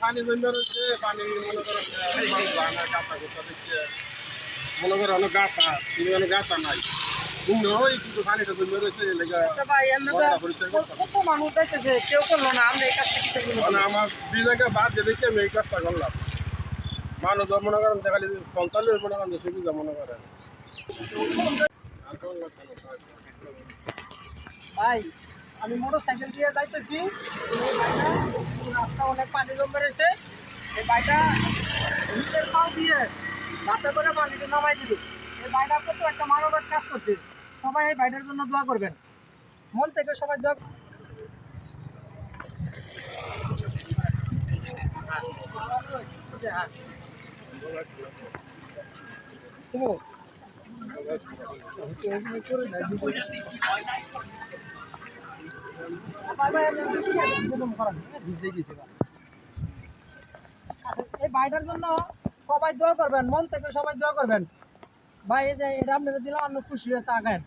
পানি জন্য রয়েছে, পানি মনে করেন মনে করেন অনেক গাছা, অনেক গাছা নাই। ওই কিন্তু পানিটা জন্য রয়েছে কত মানুষ দেখতেছে, কেউ করলো না, আমরা এই কাজটা কি করবো? মানে আমার দুই জায়গায় বাদ দিয়ে দেখে আমি এই কাজটা করলাম। মানুষ মনে করেন দেখালি সন্তানের মনে করেন সুবিধা মনে করেন। ভাই আমি মোটর সাইকেল দিয়ে যাইতেছি, এই ভাইটা রাস্তা অনেক পানি জমে রয়েছে, এই ভাইটা নিজের পাও দিয়ে রাতে করে পানিটা নামাই দিল। এই ভাইটা কত একটা মানবের কাজ করছে, সবাই এই ভাইটার জন্য দোয়া করবেন, মন থেকে সবাই দোয়া। এই ভাইটার জন্য সবাই দোয়া করবেন, মন থেকে সবাই দোয়া করবেন। ভাই এই যে এটা আপনাদের দিলাম, আমরা খুশি হয়েছে, আগান।